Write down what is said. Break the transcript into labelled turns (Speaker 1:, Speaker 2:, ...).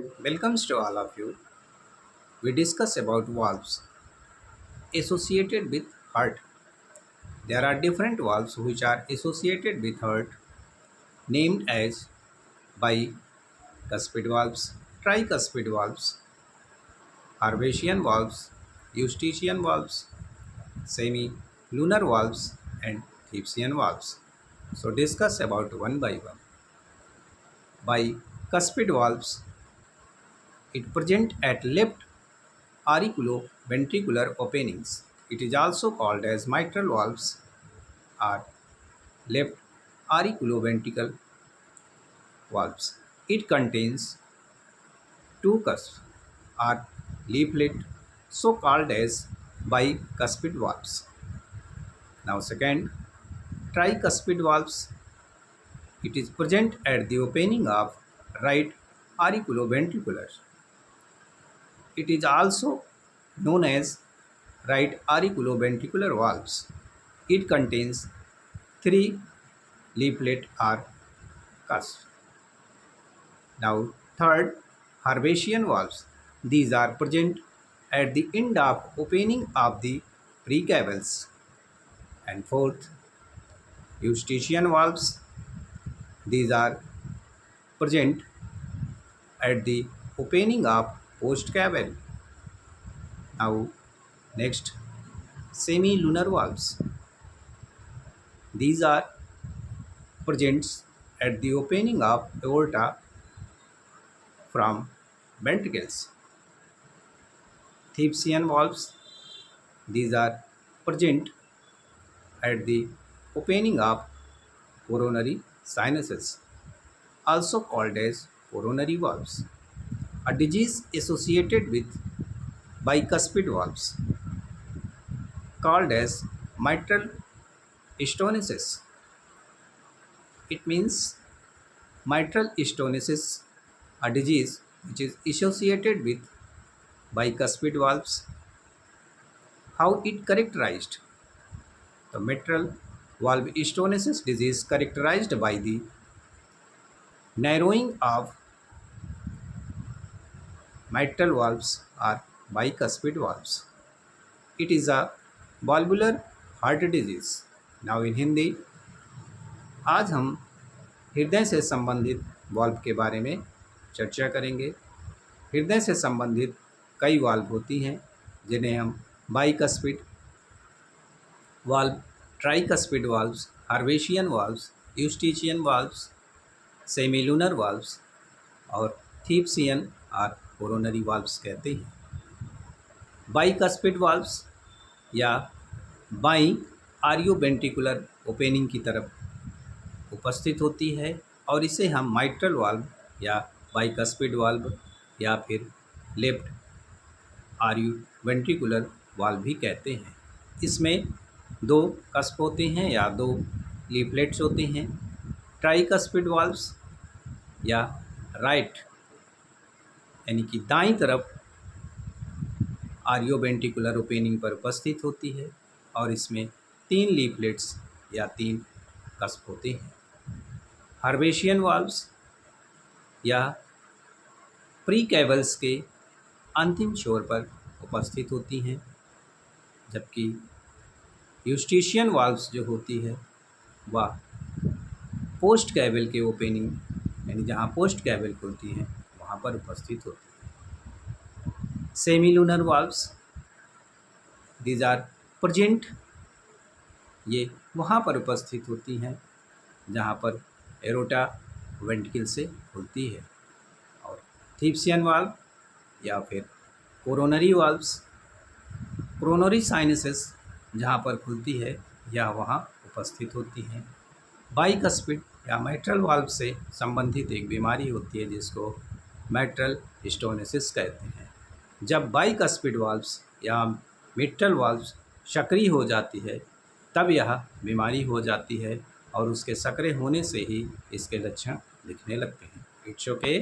Speaker 1: Welcomes to all of you. We discuss about valves associated with heart. There are different valves which are associated with heart named as bicuspid valves, tricuspid valves, Hervatian valves, Eustachian valves, semi-lunar valves and Thebesian valves. So discuss about one by one. Bicuspid valves, it present at left auriculoventricular openings. It is also called as mitral valves or left auriculoventricular valves. It contains two cusps or leaflet so called as bicuspid valves. Now second, tricuspid valves. It is present at the opening of right auriculoventricular. It is also known as right auriculoventricular valves. It contains three leaflet or cusps. Now, third, Hervatian valves. These are present at the end of opening of the precavals. And fourth, Eustachian valves. These are present at the opening of postcaval. Now, next, semi-lunar valves. These are present at the opening of aorta from ventricles. Thebesian valves. These are present at the opening of coronary sinuses, also called as coronary valves. A disease associated with bicuspid valves called as mitral stenosis. It means mitral stenosis, a disease which is associated with bicuspid valves. How it characterized? The mitral valve stenosis disease characterized by the narrowing of mitral valves or bicuspid valves. It is a valvular heart disease. Now in Hindi आज हम हृदय से संबंधित valve के बारे में चर्चा करेंगे। हृदय से संबंधित कई वाल्व होती हैं जिन्हें हम बाइकस्पिड वाल्व, ट्राइकस्पिड वाल्व्स, हार्वेशियन valves, eustachian valves, semilunar valves और थीप्सियन और कोरोनरी वाल्व्स कहते हैं। बाइकस्पिड वाल्व्स या बाई आर्योवेंट्रिकुलर ओपनिंग की तरफ उपस्थित होती है और इसे हम माइट्रल वाल्व या बाइकस्पिड वाल्व या फिर लेफ्ट आर्योवेंट्रिकुलर वाल्व भी कहते हैं। इसमें दो कस्प होते हैं या दो लीफलेट्स होते हैं। ट्राइकस्पिड वाल्व्स या राइट यानी कि दाईं तरफ आर्योवेंट्रिकुलर ओपनिंग पर उपस्थित होती है और इसमें तीन लीफलेट्स या तीन कस्प होते हैं। हर्वेशियन वाल्व्स या प्रीकैवल्स के अंतिम छोर पर उपस्थित होती हैं, जबकि यूस्टिशियन वाल्व्स जो होती है वह पोस्ट कैवल के ओपनिंग यानी जहाँ पोस्ट कैवल खुलती है वहाँ पर उपस्थित होती है। Semilunar valves, these are present, ये वहाँ पर उपस्थित होती हैं जहाँ पर एरोटा वेंट्रिकल से खुलती है। और थीप्सियन वाल्व या फिर कोरोनरी वाल्व्स, कोरोनरी साइनसेस जहाँ पर खुलती है या वहाँ उपस्थित होती हैं। बाइकस्पिड या माइट्रल वाल्व से संबंधित एक बीमारी होती है जिसको माइट्रल स्टोनेसिस कहते हैं। जब बाइकस्पिड वाल्व्स या मिट्रल वाल्व्स सक्रिय हो जाती है तब यह बीमारी हो जाती है और उसके सक्रिय होने से ही इसके लक्षण दिखने लगते हैं। It's okay.